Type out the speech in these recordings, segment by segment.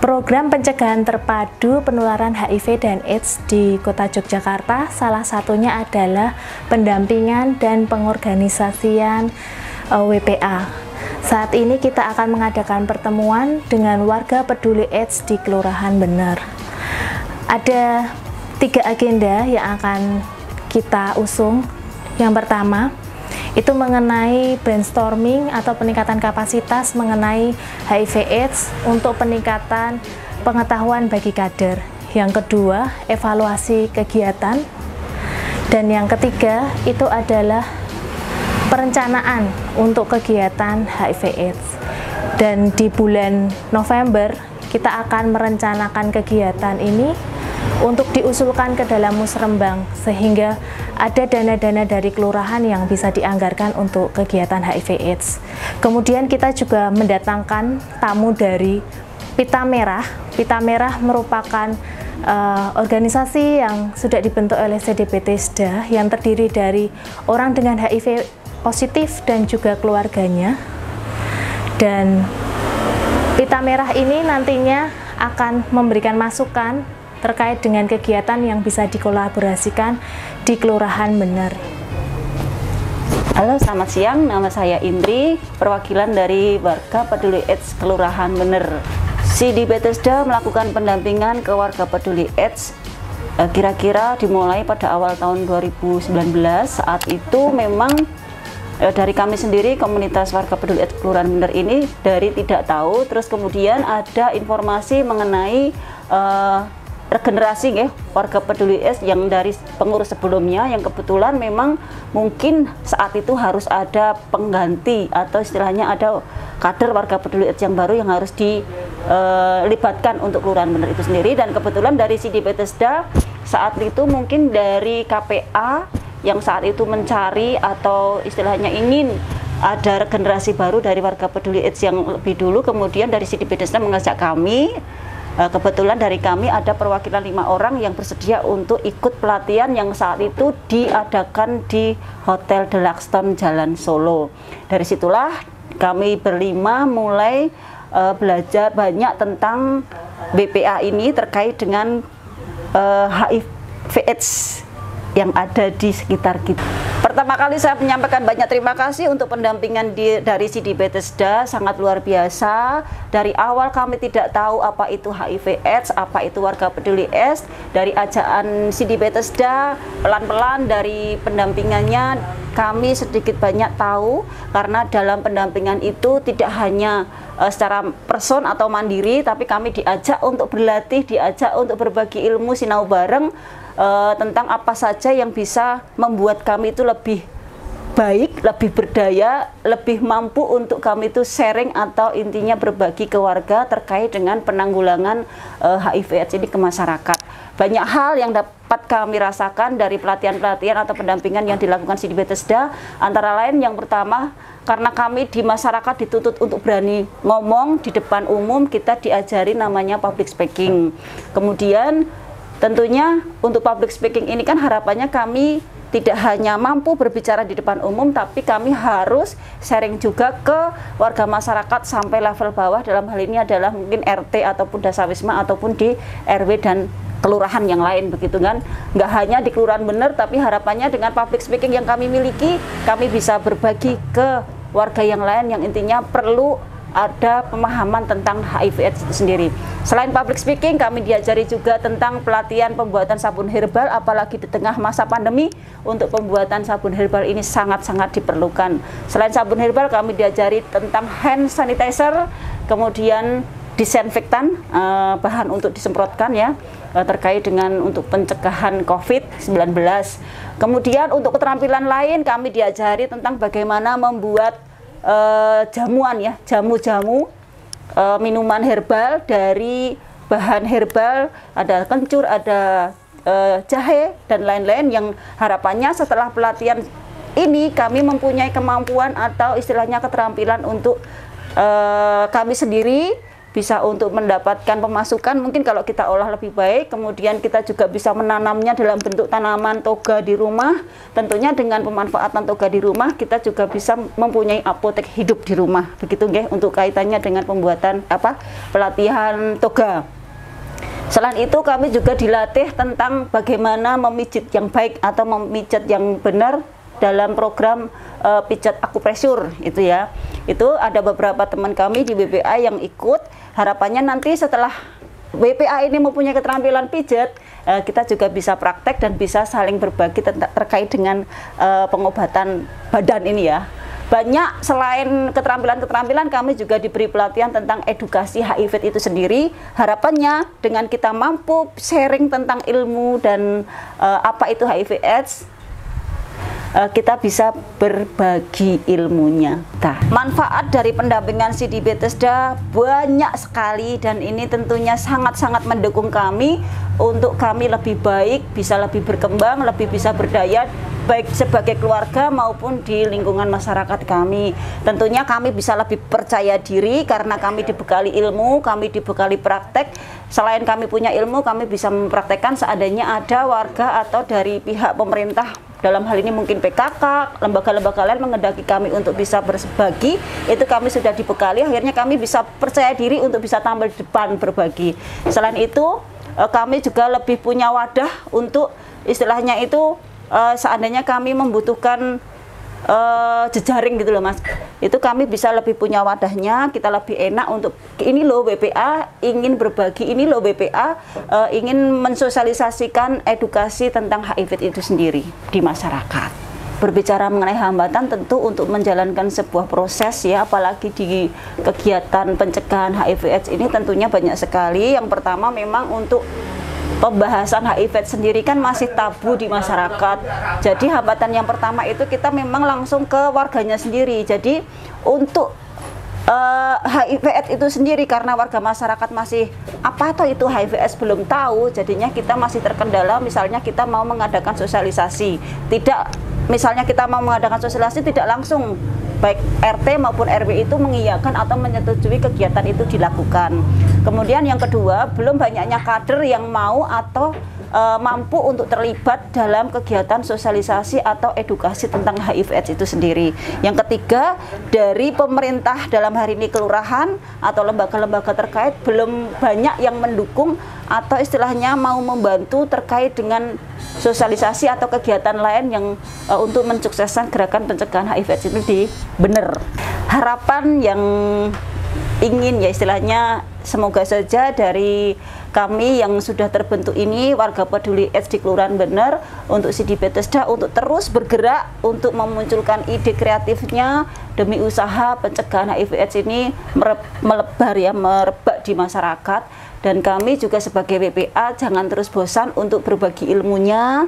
Program pencegahan terpadu penularan HIV dan AIDS di Kota Yogyakarta salah satunya adalah pendampingan dan pengorganisasian WPA. Saat ini kita akan mengadakan pertemuan dengan warga peduli AIDS di Kelurahan Bener. Ada 3 agenda yang akan kita usung. Yang pertama, itu mengenai brainstorming atau peningkatan kapasitas mengenai HIV/AIDS untuk peningkatan pengetahuan bagi kader. Yang kedua, evaluasi kegiatan. Dan yang ketiga, itu adalah perencanaan untuk kegiatan HIV/AIDS. Dan di bulan November, kita akan merencanakan kegiatan ini untuk diusulkan ke dalam musrembang, sehingga ada dana-dana dari kelurahan yang bisa dianggarkan untuk kegiatan HIV/AIDS. Kemudian kita juga mendatangkan tamu dari Pita Merah. Pita Merah merupakan organisasi yang sudah dibentuk oleh CDBTSDA yang terdiri dari orang dengan HIV positif dan juga keluarganya. Dan Pita Merah ini nantinya akan memberikan masukan terkait dengan kegiatan yang bisa dikolaborasikan di Kelurahan Bener. Halo, selamat siang. Nama saya Indri, perwakilan dari warga peduli AIDS Kelurahan Bener. CDBTSDA melakukan pendampingan ke warga peduli AIDS kira-kira dimulai pada awal tahun 2019. Saat itu memang dari kami sendiri, komunitas warga peduli AIDS Kelurahan Bener ini dari tidak tahu, terus kemudian ada informasi mengenai regenerasi ya, warga peduli AIDS yang dari pengurus sebelumnya yang kebetulan memang mungkin saat itu harus ada pengganti atau istilahnya ada kader warga peduli AIDS yang baru yang harus dilibatkan untuk Kelurahan Bener itu sendiri. Dan kebetulan dari CDBTSDA saat itu mungkin dari KPA yang saat itu mencari atau istilahnya ingin ada regenerasi baru dari warga peduli AIDS yang lebih dulu, kemudian dari CDBTSDA mengajak kami. Kebetulan dari kami ada perwakilan 5 orang yang bersedia untuk ikut pelatihan yang saat itu diadakan di Hotel Deluxton Jalan Solo. Dari situlah kami berlima mulai belajar banyak tentang BPA ini terkait dengan HIV/AIDS yang ada di sekitar kita. Pertama kali saya menyampaikan banyak terima kasih untuk pendampingan dari CDBTSDA, sangat luar biasa. Dari awal kami tidak tahu apa itu HIV/AIDS, apa itu warga peduli AIDS. Dari ajaan CDBTSDA, pelan-pelan dari pendampingannya kami sedikit banyak tahu, karena dalam pendampingan itu tidak hanya secara person atau mandiri, tapi kami diajak untuk berlatih, diajak untuk berbagi ilmu, sinau bareng tentang apa saja yang bisa membuat kami itu lebih baik, lebih berdaya, lebih mampu untuk kami itu sharing atau intinya berbagi ke warga terkait dengan penanggulangan HIV/AIDS ini ke masyarakat. Banyak hal yang dapat kami rasakan dari pelatihan-pelatihan atau pendampingan yang dilakukan CDBTSDA, antara lain yang pertama, karena kami di masyarakat dituntut untuk berani ngomong di depan umum, kita diajari namanya public speaking. Kemudian tentunya untuk public speaking ini kan harapannya kami tidak hanya mampu berbicara di depan umum, tapi kami harus sharing juga ke warga masyarakat sampai level bawah, dalam hal ini adalah mungkin RT ataupun Dasawisma ataupun di RW dan kelurahan yang lain, begitu kan. Nggak hanya di Kelurahan Bener, tapi harapannya dengan public speaking yang kami miliki, kami bisa berbagi ke warga yang lain yang intinya perlu ada pemahaman tentang HIV/AIDS itu sendiri. Selain public speaking, kami diajari juga tentang pelatihan pembuatan sabun herbal, apalagi di tengah masa pandemi. Untuk pembuatan sabun herbal ini sangat-sangat diperlukan. Selain sabun herbal, kami diajari tentang hand sanitizer, kemudian disinfektan, bahan untuk disemprotkan ya, terkait dengan untuk pencegahan COVID-19. Kemudian untuk keterampilan lain, kami diajari tentang bagaimana membuat jamuan ya, jamu-jamu minuman herbal dari bahan herbal, ada kencur, ada jahe dan lain-lain, yang harapannya setelah pelatihan ini kami mempunyai kemampuan atau istilahnya keterampilan untuk kami sendiri bisa untuk mendapatkan pemasukan. Mungkin kalau kita olah lebih baik, kemudian kita juga bisa menanamnya dalam bentuk tanaman toga di rumah. Tentunya dengan pemanfaatan toga di rumah, kita juga bisa mempunyai apotek hidup di rumah. Begitu nggih untuk kaitannya dengan pembuatan pelatihan toga. Selain itu kami juga dilatih tentang bagaimana memijit yang baik atau memijat yang benar dalam program pijat akupresur itu ya. Itu ada beberapa teman kami di WPA yang ikut. Harapannya nanti setelah WPA ini mempunyai keterampilan pijat, kita juga bisa praktek dan bisa saling berbagi terkait dengan pengobatan badan ini ya. Banyak selain keterampilan-keterampilan, kami juga diberi pelatihan tentang edukasi HIV itu sendiri. Harapannya dengan kita mampu sharing tentang ilmu dan apa itu HIV/AIDS, kita bisa berbagi ilmunya. Nah, manfaat dari pendampingan CD Bethesda banyak sekali dan ini tentunya sangat-sangat mendukung kami untuk kami lebih baik, bisa lebih berkembang, lebih bisa berdaya baik sebagai keluarga maupun di lingkungan masyarakat kami. Tentunya kami bisa lebih percaya diri karena kami dibekali ilmu, kami dibekali praktek. Selain kami punya ilmu, kami bisa mempraktekkan seandainya ada warga atau dari pihak pemerintah, dalam hal ini mungkin PKK, lembaga-lembaga lain mengendaki kami untuk bisa berbagi, itu kami sudah dibekali, akhirnya kami bisa percaya diri untuk bisa tampil di depan berbagi. Selain itu, kami juga lebih punya wadah untuk istilahnya itu seandainya kami membutuhkan jejaring gitu loh Mas, itu kami bisa lebih punya wadahnya, kita lebih enak untuk ini loh WPA ingin berbagi, ini loh WPA ingin mensosialisasikan edukasi tentang HIV itu sendiri di masyarakat. Berbicara mengenai hambatan, tentu untuk menjalankan sebuah proses ya, apalagi di kegiatan pencegahan HIV/AIDS ini tentunya banyak sekali. Yang pertama memang untuk pembahasan HIV sendiri kan masih tabu di masyarakat. Jadi hambatan yang pertama itu kita memang langsung ke warganya sendiri. Jadi untuk HIV/AIDS itu sendiri karena warga masyarakat masih apa toh itu HIV/AIDS belum tahu, jadinya kita masih terkendala. Misalnya kita mau mengadakan sosialisasi, misalnya kita mau mengadakan sosialisasi tidak langsung baik RT maupun RW itu mengiyakan atau menyetujui kegiatan itu dilakukan. Kemudian yang kedua, belum banyaknya kader yang mau atau mampu untuk terlibat dalam kegiatan sosialisasi atau edukasi tentang HIV/AIDS itu sendiri. Yang ketiga, dari pemerintah dalam hari ini kelurahan atau lembaga-lembaga terkait belum banyak yang mendukung atau istilahnya mau membantu terkait dengan sosialisasi atau kegiatan lain yang untuk mensukseskan gerakan pencegahan HIV/AIDS itu benar. Harapan yang ingin ya istilahnya semoga saja dari kami yang sudah terbentuk ini warga peduli AIDS di Kelurahan Bener untuk CD Bethesda untuk terus bergerak untuk memunculkan ide kreatifnya demi usaha pencegahan HIV/AIDS ini merebak di masyarakat. Dan kami juga sebagai WPA jangan terus bosan untuk berbagi ilmunya.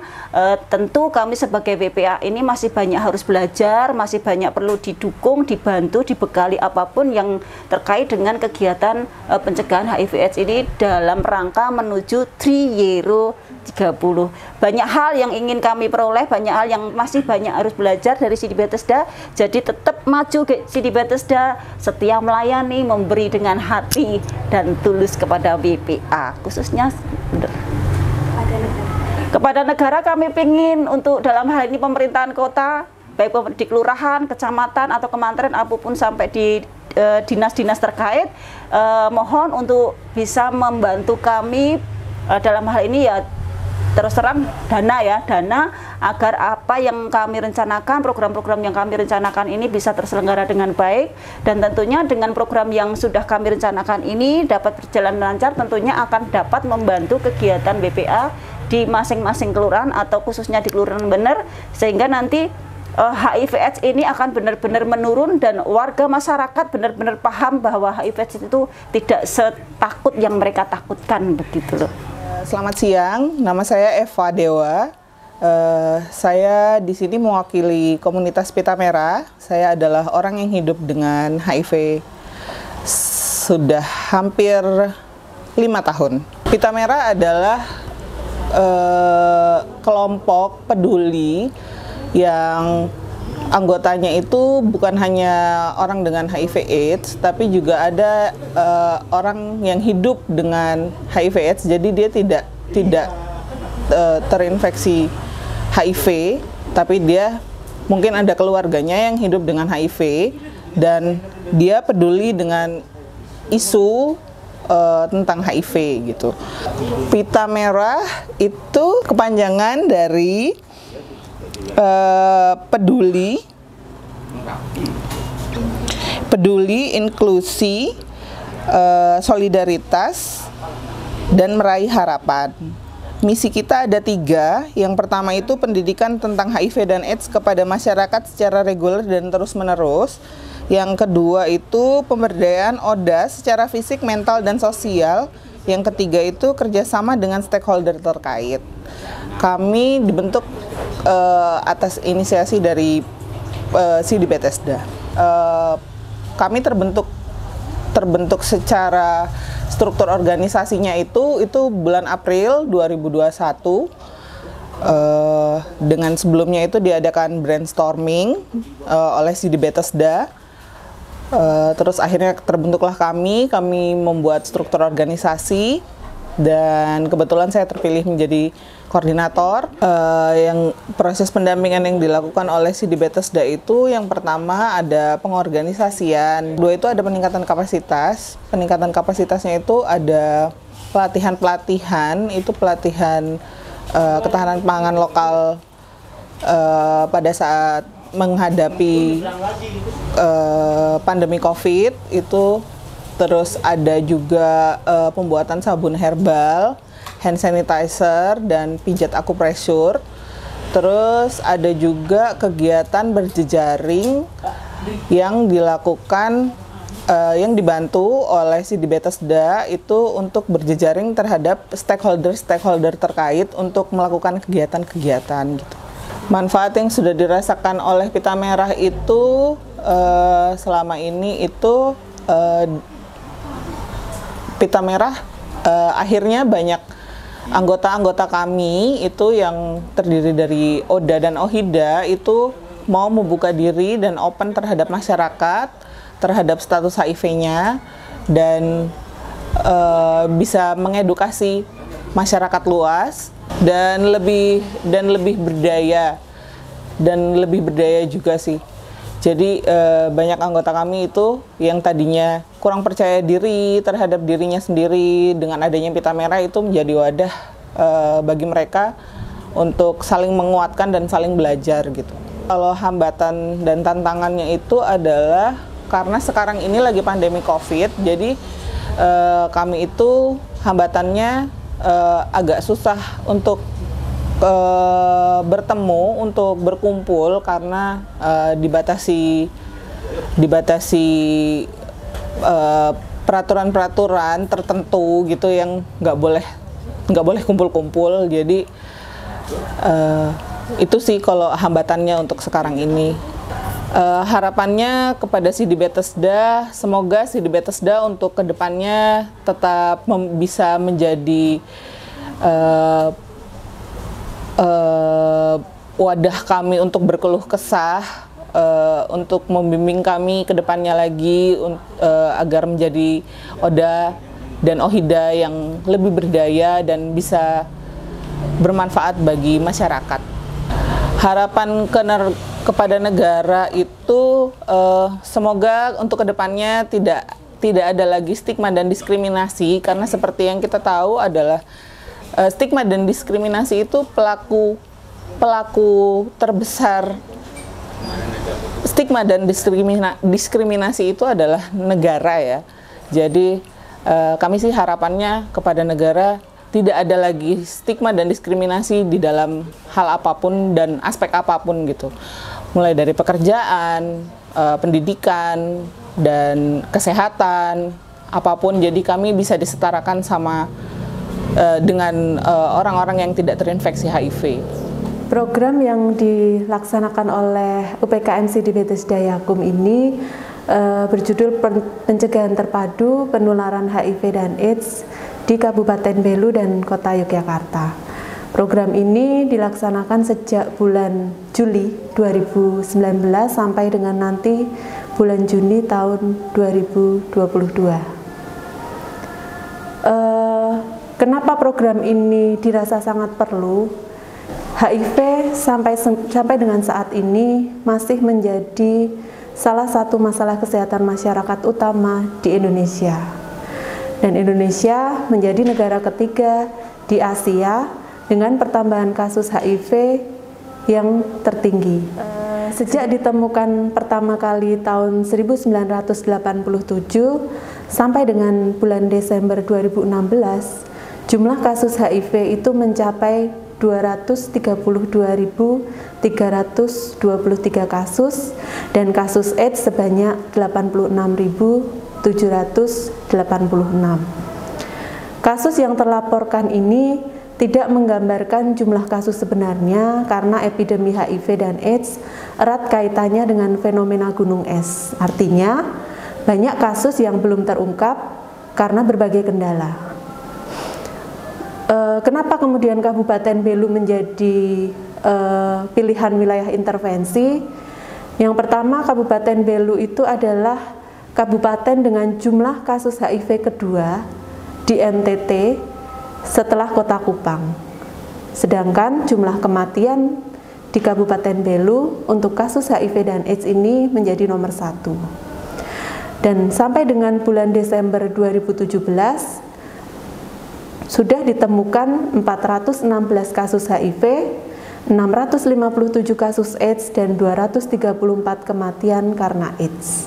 Tentu kami sebagai WPA ini masih banyak harus belajar, masih banyak perlu didukung, dibantu, dibekali apapun yang terkait dengan kegiatan pencegahan HIV/AIDS ini dalam rangka menuju Triyero 30. Banyak hal yang ingin kami peroleh, banyak hal yang masih banyak harus belajar dari CD Bethesda. Jadi tetap maju CD Bethesda, setia melayani, memberi dengan hati dan tulus kepada WPA, khususnya kepada negara. Kami ingin untuk dalam hal ini pemerintahan kota, baik di kelurahan, kecamatan atau kementerian apapun sampai di dinas-dinas terkait, mohon untuk bisa membantu kami dalam hal ini ya terus terang dana agar apa yang kami rencanakan, program-program yang kami rencanakan ini bisa terselenggara dengan baik, dan tentunya dengan program yang sudah kami rencanakan ini dapat berjalan lancar, tentunya akan dapat membantu kegiatan BPA di masing-masing kelurahan atau khususnya di Kelurahan Bener, sehingga nanti HIV/AIDS ini akan benar-benar menurun dan warga masyarakat benar-benar paham bahwa HIV/AIDS itu tidak setakut yang mereka takutkan, begitu loh. Selamat siang, nama saya Eva Dewa. Saya di sini mewakili komunitas Pita Merah. Saya adalah orang yang hidup dengan HIV sudah hampir 5 tahun. Pita Merah adalah kelompok peduli yang anggotanya itu bukan hanya orang dengan HIV/AIDS, tapi juga ada orang yang hidup dengan HIV/AIDS. Jadi dia tidak terinfeksi HIV, tapi dia mungkin ada keluarganya yang hidup dengan HIV dan dia peduli dengan isu tentang HIV gitu. Pita merah itu kepanjangan dari peduli, inklusi, solidaritas, dan meraih harapan. Misi kita ada 3. Yang pertama itu pendidikan tentang HIV dan AIDS kepada masyarakat secara reguler dan terus-menerus. Yang kedua itu pemberdayaan ODA secara fisik, mental, dan sosial. Yang ketiga itu kerjasama dengan stakeholder terkait. Kami dibentuk atas inisiasi dari Sidi Bethesda. Kami terbentuk secara struktur organisasinya itu bulan April 2021. Dengan sebelumnya itu diadakan brainstorming oleh Sidi Bethesda. Terus akhirnya terbentuklah kami membuat struktur organisasi dan kebetulan saya terpilih menjadi koordinator. Yang proses pendampingan yang dilakukan oleh Sidi Bethesda itu yang pertama ada pengorganisasian, kedua itu ada peningkatan kapasitas. Peningkatan kapasitasnya itu ada pelatihan ketahanan pangan lokal pada saat menghadapi pandemi COVID itu, terus ada juga pembuatan sabun herbal, hand sanitizer, dan pijat akupresur. Terus ada juga kegiatan berjejaring yang dilakukan yang dibantu oleh Sidi Bethesda itu untuk berjejaring terhadap stakeholder terkait untuk melakukan kegiatan-kegiatan gitu. Manfaat yang sudah dirasakan oleh Pita Merah itu selama ini itu Pita Merah akhirnya banyak anggota-anggota kami itu yang terdiri dari ODA dan OHIDA itu mau membuka diri dan open terhadap masyarakat, terhadap status HIV-nya, dan bisa mengedukasi masyarakat luas dan lebih berdaya juga sih. Jadi banyak anggota kami itu yang tadinya kurang percaya diri terhadap dirinya sendiri, dengan adanya Pita Merah itu menjadi wadah bagi mereka untuk saling menguatkan dan saling belajar gitu. Kalau hambatan dan tantangannya itu adalah karena sekarang ini lagi pandemi COVID, jadi kami itu hambatannya agak susah untuk bertemu, untuk berkumpul karena dibatasi peraturan-peraturan tertentu gitu yang nggak boleh kumpul-kumpul. Jadi itu sih kalau hambatannya untuk sekarang ini. Harapannya kepada Sidi Bethesda, semoga Sidi Bethesda untuk kedepannya tetap bisa menjadi wadah kami untuk berkeluh kesah, untuk membimbing kami ke depannya lagi agar menjadi ODA dan OHIDA yang lebih berdaya dan bisa bermanfaat bagi masyarakat. Harapan kepada negara itu semoga untuk kedepannya tidak ada lagi stigma dan diskriminasi, karena seperti yang kita tahu adalah stigma dan diskriminasi itu pelaku terbesar. Stigma dan diskriminasi itu adalah negara ya. Jadi kami sih harapannya kepada negara tidak ada lagi stigma dan diskriminasi di dalam hal apapun dan aspek apapun gitu. Mulai dari pekerjaan, pendidikan, dan kesehatan, apapun. Jadi kami bisa disetarakan sama dengan orang-orang yang tidak terinfeksi HIV. Program yang dilaksanakan oleh UPKM Sidi Bethesda Yakum ini berjudul Pencegahan Terpadu Penularan HIV dan AIDS di Kabupaten Belu dan Kota Yogyakarta. Program ini dilaksanakan sejak bulan Juli 2019 sampai dengan nanti bulan Juni tahun 2022. Kenapa program ini dirasa sangat perlu? HIV sampai dengan saat ini masih menjadi salah satu masalah kesehatan masyarakat utama di Indonesia. Dan Indonesia menjadi negara ketiga di Asia dengan pertambahan kasus HIV yang tertinggi. Sejak ditemukan pertama kali tahun 1987 sampai dengan bulan Desember 2016, jumlah kasus HIV itu mencapai 232.323 kasus dan kasus AIDS sebanyak 86.786. Kasus yang terlaporkan ini tidak menggambarkan jumlah kasus sebenarnya karena epidemi HIV dan AIDS erat kaitannya dengan fenomena gunung es. Artinya, banyak kasus yang belum terungkap karena berbagai kendala. Kenapa kemudian Kabupaten Belu menjadi pilihan wilayah intervensi? Yang pertama, Kabupaten Belu itu adalah kabupaten dengan jumlah kasus HIV kedua di NTT setelah Kota Kupang. Sedangkan jumlah kematian di Kabupaten Belu untuk kasus HIV dan AIDS ini menjadi nomor 1. Dan sampai dengan bulan Desember 2017 sudah ditemukan 416 kasus HIV, 657 kasus AIDS dan 234 kematian karena AIDS.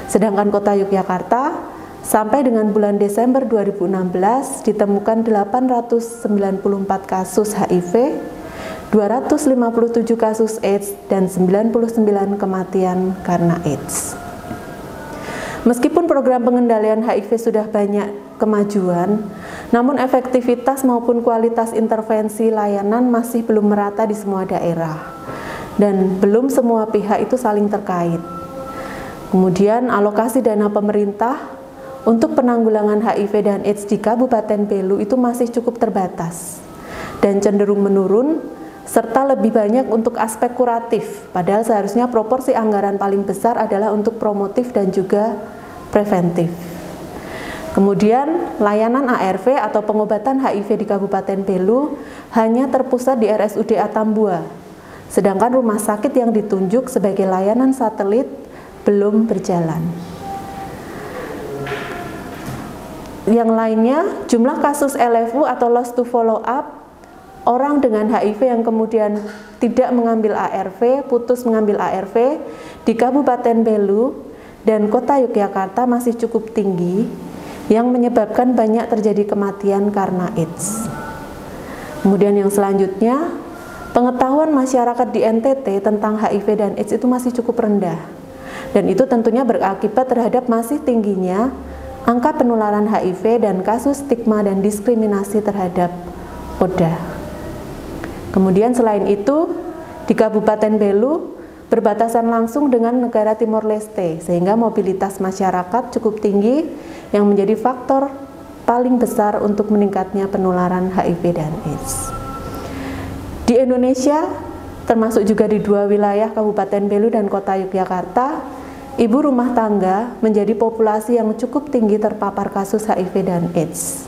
Sedangkan Kota Yogyakarta sampai dengan bulan Desember 2016 ditemukan 894 kasus HIV, 257 kasus AIDS, dan 99 kematian karena AIDS. Meskipun program pengendalian HIV sudah banyak kemajuan, namun efektivitas maupun kualitas intervensi layanan masih belum merata di semua daerah, dan belum semua pihak itu saling terkait. Kemudian alokasi dana pemerintah untuk penanggulangan HIV dan AIDS di Kabupaten Belu itu masih cukup terbatas dan cenderung menurun, serta lebih banyak untuk aspek kuratif, padahal seharusnya proporsi anggaran paling besar adalah untuk promotif dan juga preventif. Kemudian layanan ARV atau pengobatan HIV di Kabupaten Belu hanya terpusat di RSUD Atambua, sedangkan rumah sakit yang ditunjuk sebagai layanan satelit belum berjalan. Yang lainnya, jumlah kasus LFU atau loss to follow up, orang dengan HIV yang kemudian tidak mengambil ARV, putus mengambil ARV di Kabupaten Belu dan Kota Yogyakarta masih cukup tinggi, yang menyebabkan banyak terjadi kematian karena AIDS. Kemudian yang selanjutnya, pengetahuan masyarakat di NTT tentang HIV dan AIDS itu masih cukup rendah, dan itu tentunya berakibat terhadap masih tingginya angka penularan HIV dan kasus stigma dan diskriminasi terhadap ODA. Kemudian selain itu, di Kabupaten Belu berbatasan langsung dengan negara Timor Leste, sehingga mobilitas masyarakat cukup tinggi yang menjadi faktor paling besar untuk meningkatnya penularan HIV dan AIDS. Di Indonesia, termasuk juga di dua wilayah Kabupaten Belu dan Kota Yogyakarta, ibu rumah tangga menjadi populasi yang cukup tinggi terpapar kasus HIV dan AIDS.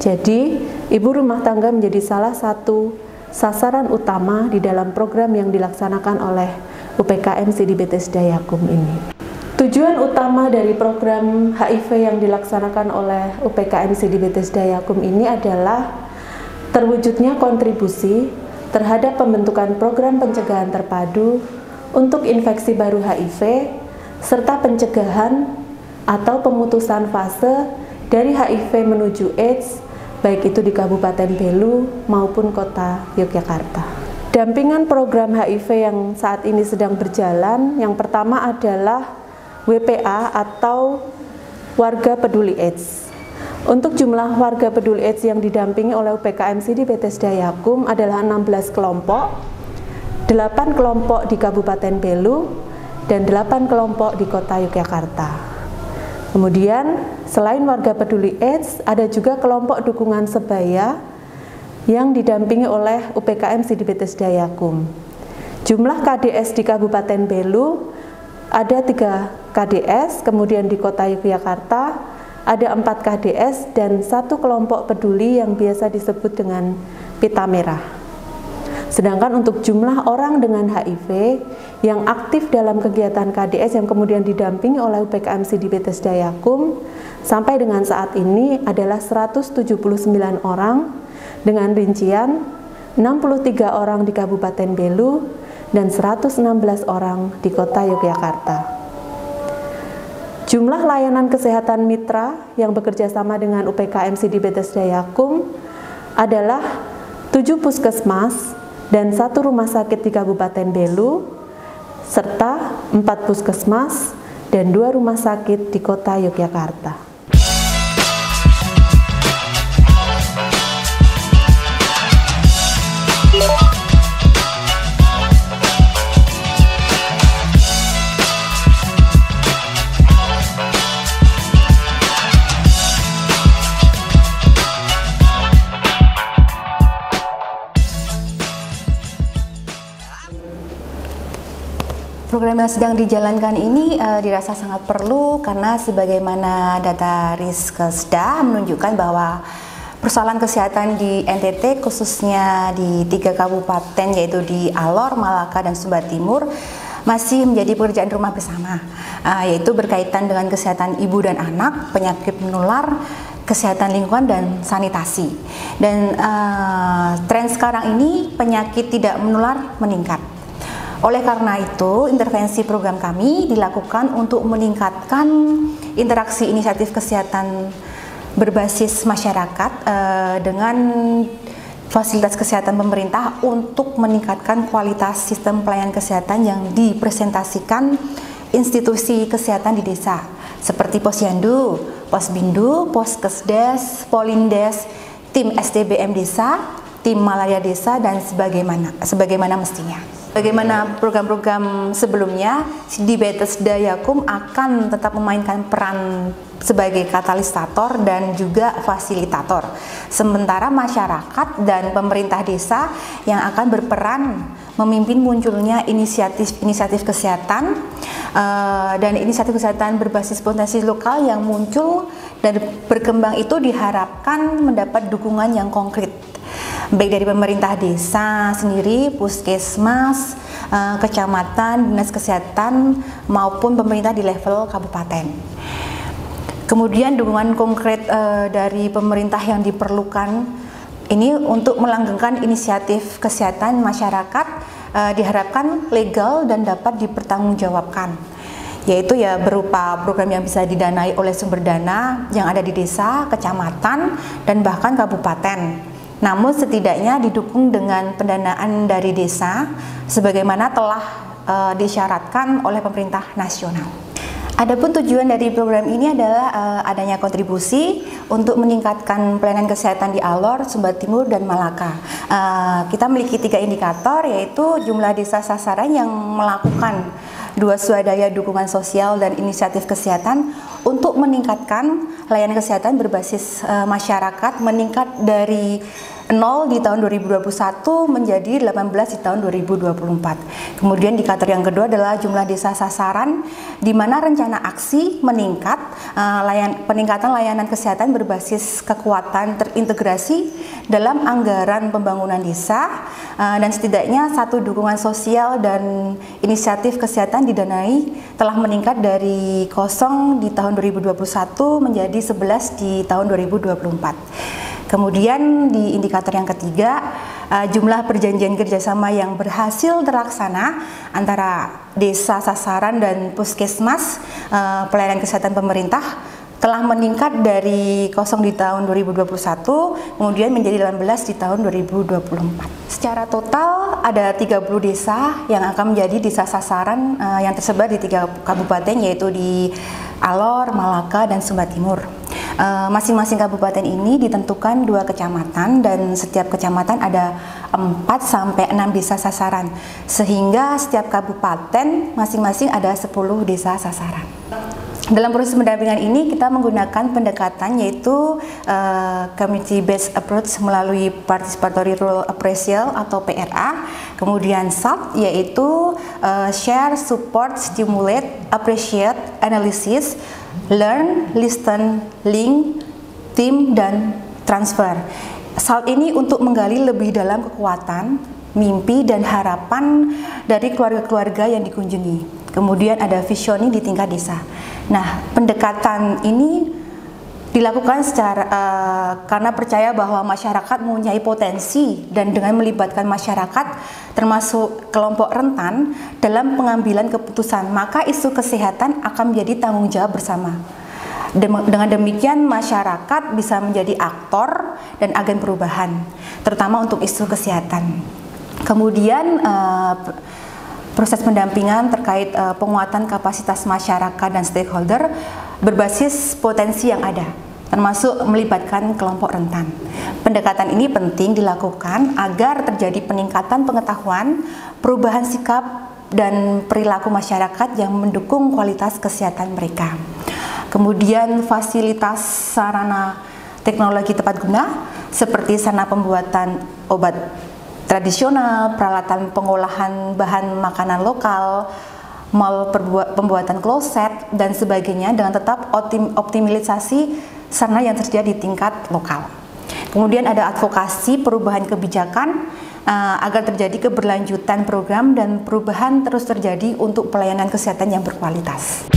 Jadi, ibu rumah tangga menjadi salah satu sasaran utama di dalam program yang dilaksanakan oleh UPKM Sidi Bethesda Yakum ini. Tujuan utama dari program HIV yang dilaksanakan oleh UPKM Sidi Bethesda Yakum ini adalah terwujudnya kontribusi terhadap pembentukan program pencegahan terpadu untuk infeksi baru HIV, serta pencegahan atau pemutusan fase dari HIV menuju AIDS, baik itu di Kabupaten Belu maupun Kota Yogyakarta. Dampingan program HIV yang saat ini sedang berjalan, yang pertama adalah WPA atau Warga Peduli AIDS. Untuk jumlah warga peduli AIDS yang didampingi oleh UPKM Sidi Bethesda Yakum adalah 16 kelompok, 8 kelompok di Kabupaten Belu, dan 8 kelompok di Kota Yogyakarta. Kemudian, selain warga peduli AIDS, ada juga kelompok dukungan sebaya yang didampingi oleh UPKM Sidi Bethesda Yakum. Jumlah KDS di Kabupaten Belu ada 3 KDS, kemudian di Kota Yogyakarta ada 4 KDS dan 1 kelompok peduli yang biasa disebut dengan pita merah. Sedangkan untuk jumlah orang dengan HIV yang aktif dalam kegiatan KDS yang kemudian didampingi oleh UPKM Sidi Bethesda Yakum sampai dengan saat ini adalah 179 orang dengan rincian 63 orang di Kabupaten Belu dan 116 orang di Kota Yogyakarta. Jumlah layanan kesehatan mitra yang bekerja sama dengan UPKM Sidi Bethesda Yakum adalah 7 puskesmas dan 1 rumah sakit di Kabupaten Belu, serta 4 puskesmas dan 2 rumah sakit di Kota Yogyakarta. Program yang sedang dijalankan ini dirasa sangat perlu karena sebagaimana data Riskesda menunjukkan bahwa persoalan kesehatan di NTT khususnya di 3 kabupaten yaitu di Alor, Malaka, dan Sumba Timur masih menjadi pekerjaan rumah bersama, yaitu berkaitan dengan kesehatan ibu dan anak, penyakit menular, kesehatan lingkungan, dan sanitasi. Dan tren sekarang ini penyakit tidak menular meningkat. Oleh karena itu, intervensi program kami dilakukan untuk meningkatkan interaksi inisiatif kesehatan berbasis masyarakat dengan fasilitas kesehatan pemerintah untuk meningkatkan kualitas sistem pelayanan kesehatan yang dipresentasikan institusi kesehatan di desa seperti Posyandu, Posbindu, Poskesdes, Polindes, tim SDBM desa, tim malaria desa, dan sebagaimana mestinya. Bagaimana program-program sebelumnya, Sidi Bethesda Yakum akan tetap memainkan peran sebagai katalisator dan juga fasilitator. Sementara masyarakat dan pemerintah desa yang akan berperan memimpin munculnya inisiatif kesehatan dan inisiatif kesehatan berbasis potensi lokal yang muncul dan berkembang itu diharapkan mendapat dukungan yang konkret, baik dari pemerintah desa sendiri, puskesmas, kecamatan, dinas kesehatan, maupun pemerintah di level kabupaten. Kemudian dukungan konkret dari pemerintah yang diperlukan ini untuk melanggengkan inisiatif kesehatan masyarakat diharapkan legal dan dapat dipertanggungjawabkan, yaitu ya berupa program yang bisa didanai oleh sumber dana yang ada di desa, kecamatan, dan bahkan kabupaten. Namun setidaknya didukung dengan pendanaan dari desa sebagaimana telah disyaratkan oleh pemerintah nasional. Adapun tujuan dari program ini adalah adanya kontribusi untuk meningkatkan pelayanan kesehatan di Alor, Sumba Timur, dan Malaka. Kita memiliki 3 indikator, yaitu jumlah desa sasaran yang melakukan 2 swadaya dukungan sosial dan inisiatif kesehatan untuk meningkatkan layanan kesehatan berbasis masyarakat meningkat dari 0 di tahun 2021 menjadi 18 di tahun 2024. Kemudian indikator yang kedua adalah jumlah desa sasaran, di mana rencana aksi meningkat peningkatan layanan kesehatan berbasis kekuatan terintegrasi dalam anggaran pembangunan desa, dan setidaknya 1 dukungan sosial dan inisiatif kesehatan didanai telah meningkat dari 0 di tahun 2021 menjadi 11 di tahun 2024. Kemudian di indikator yang ketiga, jumlah perjanjian kerjasama yang berhasil terlaksana antara desa sasaran dan puskesmas pelayanan kesehatan pemerintah telah meningkat dari 0 di tahun 2021 kemudian menjadi 18 di tahun 2024. Secara total ada 30 desa yang akan menjadi desa sasaran yang tersebar di 3 kabupaten, yaitu di Alor, Malaka, dan Sumba Timur. Masing-masing kabupaten ini ditentukan 2 kecamatan dan setiap kecamatan ada 4 sampai 6 desa sasaran, sehingga setiap kabupaten masing-masing ada 10 desa sasaran. Dalam proses pendampingan ini kita menggunakan pendekatan yaitu community based approach melalui participatory role appraisal atau PRA, kemudian SAT yaitu share, support, stimulate, appreciate, analysis, learn, listen, link, team, dan transfer. SALT ini untuk menggali lebih dalam kekuatan, mimpi, dan harapan dari keluarga-keluarga yang dikunjungi. Kemudian ada visioning di tingkat desa. Nah, pendekatan ini dilakukan secara karena percaya bahwa masyarakat mempunyai potensi, dan dengan melibatkan masyarakat termasuk kelompok rentan dalam pengambilan keputusan, maka isu kesehatan akan menjadi tanggung jawab bersama. Dengan demikian masyarakat bisa menjadi aktor dan agen perubahan, terutama untuk isu kesehatan. Kemudian proses pendampingan terkait penguatan kapasitas masyarakat dan stakeholder berbasis potensi yang ada, termasuk melibatkan kelompok rentan. Pendekatan ini penting dilakukan agar terjadi peningkatan pengetahuan, perubahan sikap, dan perilaku masyarakat yang mendukung kualitas kesehatan mereka. Kemudian fasilitas sarana teknologi tepat guna seperti sarana pembuatan obat tradisional, peralatan pengolahan bahan makanan lokal, mal pembuatan kloset, dan sebagainya, dengan tetap optimalisasi sarana yang tersedia di tingkat lokal. Kemudian ada advokasi perubahan kebijakan agar terjadi keberlanjutan program dan perubahan terus terjadi untuk pelayanan kesehatan yang berkualitas.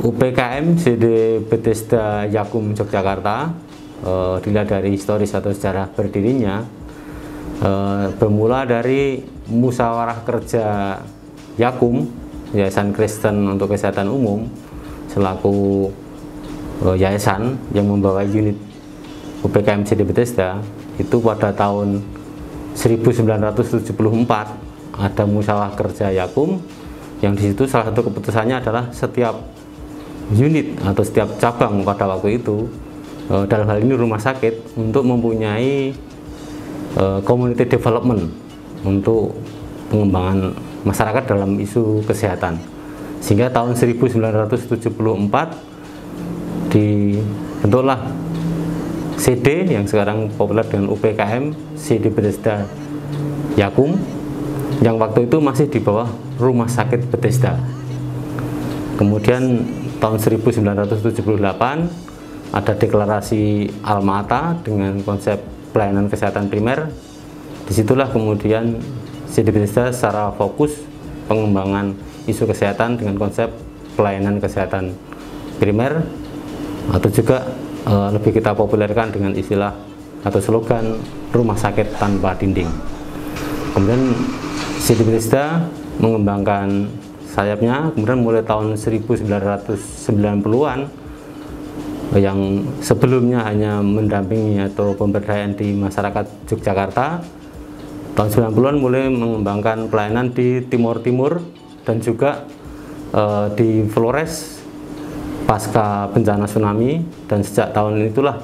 UPKM CD Bethesda Yakum Yogyakarta dilihat dari historis atau sejarah berdirinya, bermula dari musyawarah kerja Yakum, Yayasan Kristen untuk Kesehatan Umum, selaku yayasan yang membawa unit UPKM CD Bethesda. Itu pada tahun 1974 ada musyawarah kerja Yakum, yang disitu salah satu keputusannya adalah setiap unit atau setiap cabang pada waktu itu, dalam hal ini rumah sakit, untuk mempunyai community development untuk pengembangan masyarakat dalam isu kesehatan. Sehingga tahun 1974 dibentuklah CD yang sekarang populer dengan UPKM CD Bethesda Yakum, yang waktu itu masih di bawah Rumah Sakit Bethesda. Kemudian tahun 1978 ada deklarasi Alma-Ata dengan konsep pelayanan kesehatan primer. Disitulah kemudian CD Bethesda secara fokus pengembangan isu kesehatan dengan konsep pelayanan kesehatan primer, atau juga lebih kita populerkan dengan istilah atau slogan rumah sakit tanpa dinding. Kemudian CD Bethesda mengembangkan sayapnya, kemudian mulai tahun 1990-an yang sebelumnya hanya mendampingi atau pemberdayaan di masyarakat Yogyakarta, tahun 90-an mulai mengembangkan pelayanan di Timur Timur dan juga di Flores pasca bencana tsunami, dan sejak tahun itulah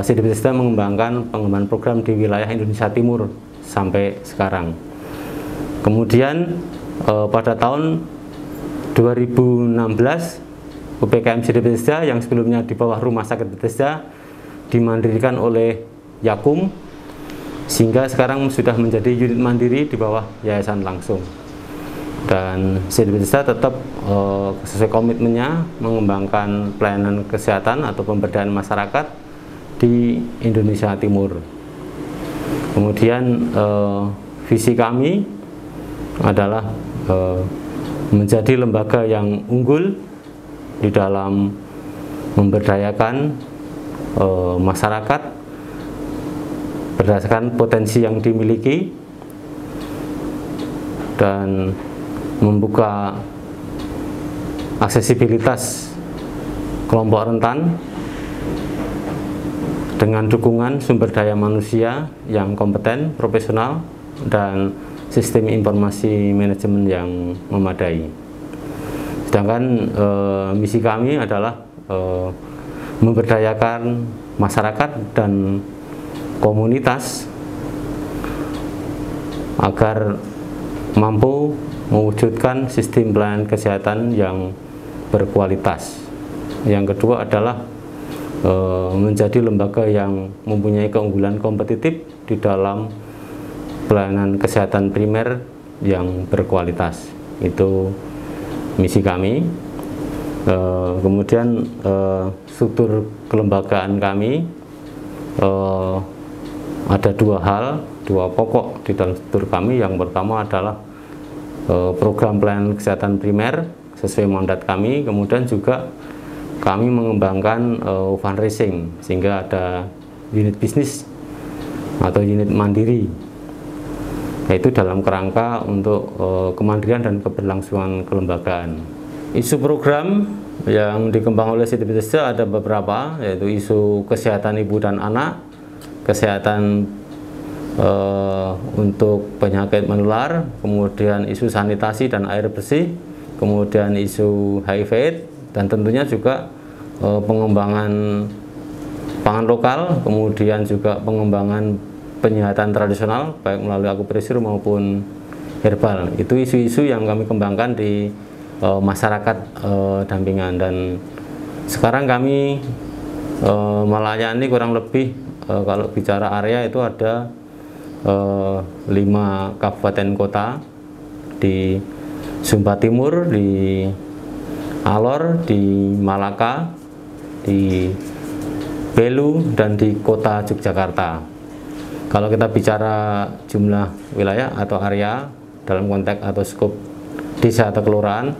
CD Bethesda mengembangkan pengembangan program di wilayah Indonesia Timur sampai sekarang. Kemudian pada tahun 2016 UPKM CD Bethesda yang sebelumnya di bawah Rumah Sakit Bethesda dimandirikan oleh Yakum, sehingga sekarang sudah menjadi unit mandiri di bawah yayasan langsung. Dan CD Bethesda tetap sesuai komitmennya mengembangkan pelayanan kesehatan atau pemberdayaan masyarakat di Indonesia Timur. Kemudian visi kami adalah menjadi lembaga yang unggul di dalam memberdayakan masyarakat berdasarkan potensi yang dimiliki dan membuka aksesibilitas kelompok rentan dengan dukungan sumber daya manusia yang kompeten, profesional, dan sistem informasi manajemen yang memadai. Sedangkan misi kami adalah memberdayakan masyarakat dan komunitas agar mampu mewujudkan sistem pelayanan kesehatan yang berkualitas. Yang kedua adalah menjadi lembaga yang mempunyai keunggulan kompetitif di dalam pelayanan kesehatan primer yang berkualitas. Itu misi kami. Kemudian struktur kelembagaan kami ada dua pokok di dalam struktur kami. Yang pertama adalah program pelayanan kesehatan primer sesuai mandat kami. Kemudian juga kami mengembangkan fundraising, sehingga ada unit bisnis atau unit mandiri, yaitu dalam kerangka untuk kemandirian dan keberlangsungan kelembagaan. Isu program yang dikembangkan oleh CD Bethesda ada beberapa, yaitu isu kesehatan ibu dan anak, kesehatan untuk penyakit menular, kemudian isu sanitasi dan air bersih, kemudian isu HIV, dan tentunya juga pengembangan pangan lokal, kemudian juga pengembangan penyihatan tradisional baik melalui akupresur maupun herbal. Itu isu-isu yang kami kembangkan di masyarakat dampingan, dan sekarang kami melayani kurang lebih kalau bicara area itu ada 5 kabupaten kota di Sumba Timur, di Alor, di Malaka, di Belu, dan di kota Yogyakarta. Kalau kita bicara jumlah wilayah atau area dalam konteks atau skop desa atau kelurahan,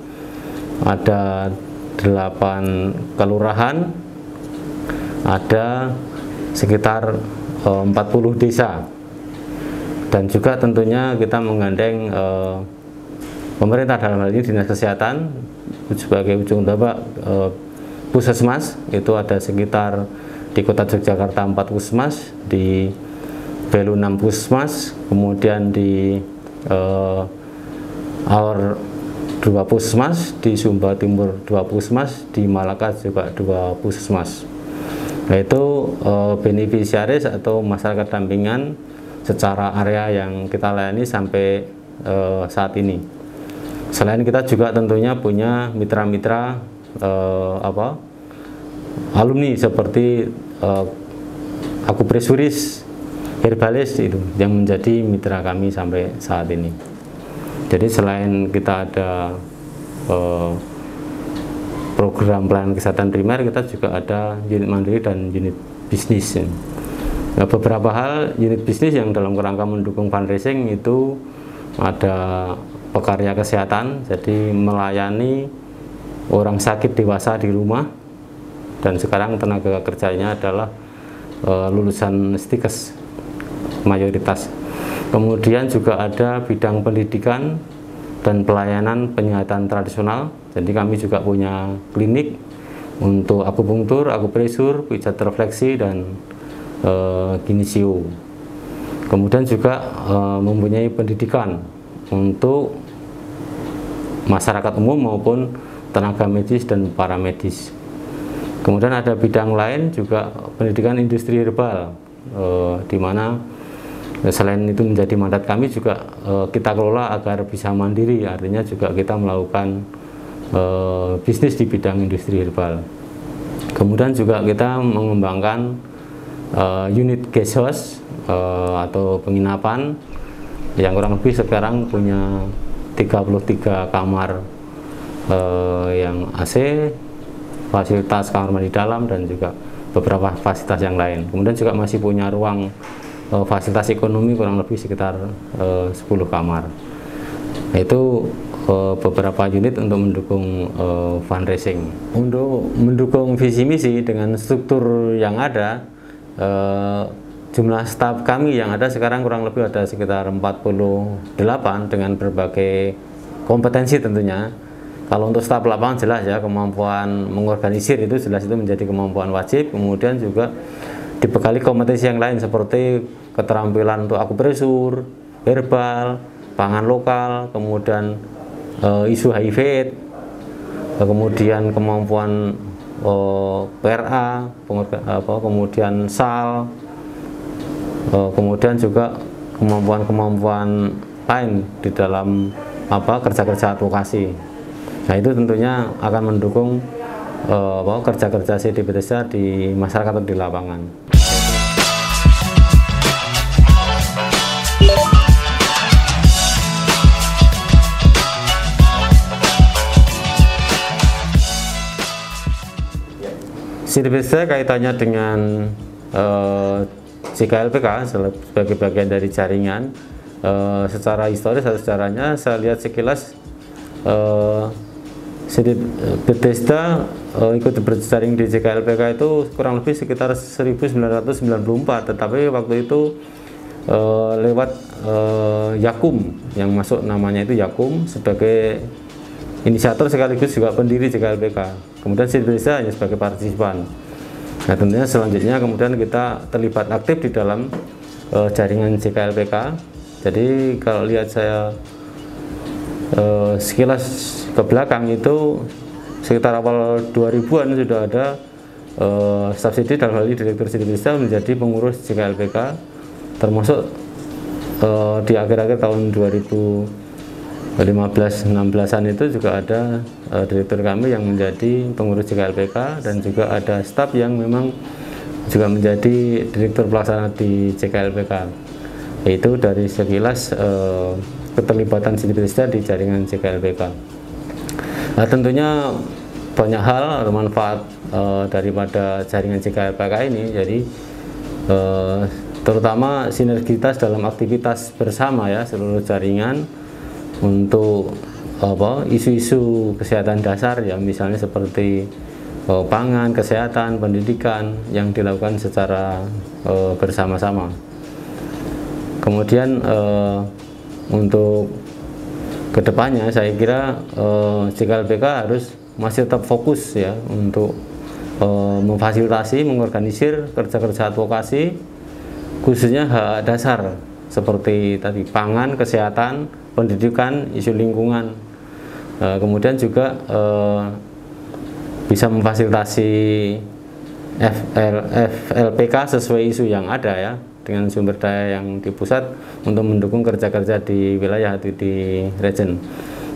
ada 8 kelurahan, ada sekitar 40 desa, dan juga tentunya kita menggandeng pemerintah, dalam hal ini Dinas Kesehatan sebagai ujung tombak. Puskesmas itu ada sekitar di kota Yogyakarta 4 puskesmas, di Belu 6 puskesmas, kemudian di Alor 2 puskesmas, di Sumba Timur 2 puskesmas, di Malaka juga 2 puskesmas. Yaitu beneficiaris atau masyarakat dampingan secara area yang kita layani sampai saat ini. Selain kita juga tentunya punya mitra-mitra alumni seperti akupresuris, herbalis, itu yang menjadi mitra kami sampai saat ini. Jadi selain kita ada program pelayanan kesehatan primer, kita juga ada unit mandiri dan unit bisnis. Nah, beberapa hal unit bisnis yang dalam kerangka mendukung fundraising itu ada pekarya kesehatan, jadi melayani orang sakit dewasa di rumah, dan sekarang tenaga kerjanya adalah lulusan STIKES mayoritas. Kemudian juga ada bidang pendidikan dan pelayanan penyihatan tradisional, jadi kami juga punya klinik untuk akupunktur, akupresur, pijat refleksi, dan kinesio. Kemudian juga mempunyai pendidikan untuk masyarakat umum maupun tenaga medis dan paramedis. Kemudian ada bidang lain juga pendidikan industri herbal, di mana selain itu menjadi mandat kami juga kita kelola agar bisa mandiri, artinya juga kita melakukan bisnis di bidang industri herbal. Kemudian juga kita mengembangkan unit guest house atau penginapan yang kurang lebih sekarang punya 33 kamar yang AC, fasilitas kamar mandi dalam, dan juga beberapa fasilitas yang lain. Kemudian juga masih punya ruang fasilitas ekonomi kurang lebih sekitar 10 kamar. Itu beberapa unit untuk mendukung fundraising. Untuk mendukung visi misi dengan struktur yang ada, jumlah staf kami yang ada sekarang kurang lebih ada sekitar 48 dengan berbagai kompetensi tentunya. Kalau untuk staf lapangan jelas ya, kemampuan mengorganisir itu jelas itu menjadi kemampuan wajib. Kemudian juga dibekali kompetensi yang lain seperti keterampilan untuk akupresur, herbal, pangan lokal, kemudian isu HIV, kemudian kemampuan PRA, kemudian SAL, kemudian juga kemampuan-kemampuan lain di dalam kerja-kerja advokasi. Nah, itu tentunya akan mendukung kerja-kerja CD Bethesda di masyarakat atau di lapangan. CD Bethesda kaitannya dengan JKLPK sebagai bagian dari jaringan. Secara historis atau sejarahnya saya lihat sekilas CD Bethesda ikut berjaring di JKLPK itu kurang lebih sekitar 1994, tetapi waktu itu lewat Yakum, yang masuk namanya itu Yakum sebagai inisiator sekaligus juga pendiri JKLPK. Kemudian CD Bethesda hanya sebagai partisipan. Nah, tentunya selanjutnya kemudian kita terlibat aktif di dalam jaringan JKLPK. Jadi kalau lihat saya sekilas ke belakang itu sekitar awal 2000-an sudah ada subsidi, dalam hal ini Direktur CD Bethesda menjadi pengurus JKLPK, termasuk di akhir-akhir tahun 2015-16an itu juga ada direktur kami yang menjadi pengurus JKLPK, dan juga ada staf yang memang juga menjadi direktur pelaksana di JKLPK. Itu dari sekilas keterlibatan CD Bethesda di jaringan JKLPK. Nah, tentunya banyak hal atau manfaat daripada jaringan JKLPK ini, jadi terutama sinergitas dalam aktivitas bersama ya seluruh jaringan untuk isu-isu kesehatan dasar ya, misalnya seperti pangan, kesehatan, pendidikan yang dilakukan secara bersama-sama. Kemudian untuk kedepannya saya kira JKLPK harus masih tetap fokus ya untuk memfasilitasi, mengorganisir kerja-kerja advokasi khususnya hak dasar seperti tadi pangan, kesehatan, pendidikan, isu lingkungan. Kemudian juga bisa memfasilitasi FLPK sesuai isu yang ada ya, dengan sumber daya yang di pusat untuk mendukung kerja-kerja di wilayah atau di region.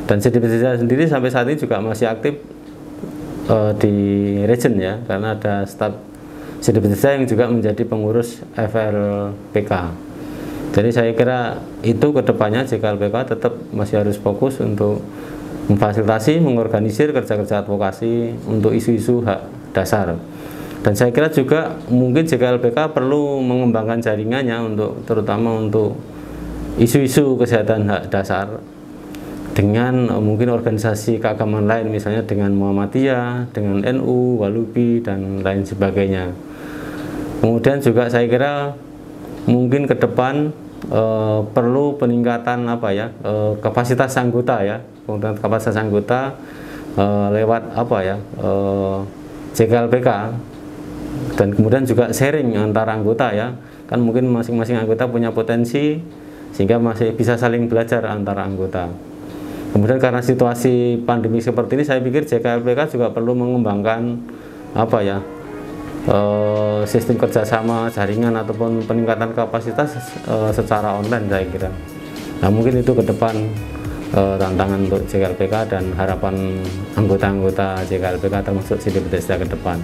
Dan CD Bethesda sendiri sampai saat ini juga masih aktif di region ya, karena ada staf CD Bethesda yang juga menjadi pengurus FLPK. Jadi saya kira itu kedepannya JKLPK tetap masih harus fokus untuk memfasilitasi, mengorganisir kerja-kerja advokasi untuk isu-isu hak dasar. Dan saya kira juga mungkin JKLPK perlu mengembangkan jaringannya untuk terutama untuk isu-isu kesehatan hak dasar dengan mungkin organisasi keagamaan lain, misalnya dengan Muhammadiyah, dengan NU, Walubi, dan lain sebagainya. Kemudian juga saya kira mungkin ke depan perlu peningkatan kapasitas anggota ya, kemudian kapasitas anggota lewat JKLPK. Dan kemudian juga sharing antara anggota ya, kan mungkin masing-masing anggota punya potensi sehingga masih bisa saling belajar antara anggota. Kemudian karena situasi pandemi seperti ini, saya pikir JKLPK juga perlu mengembangkan sistem kerjasama jaringan ataupun peningkatan kapasitas secara online saya kira. Nah, mungkin itu ke depan tantangan untuk JKLPK dan harapan anggota-anggota JKLPK termasuk CD Bethesda ke depan.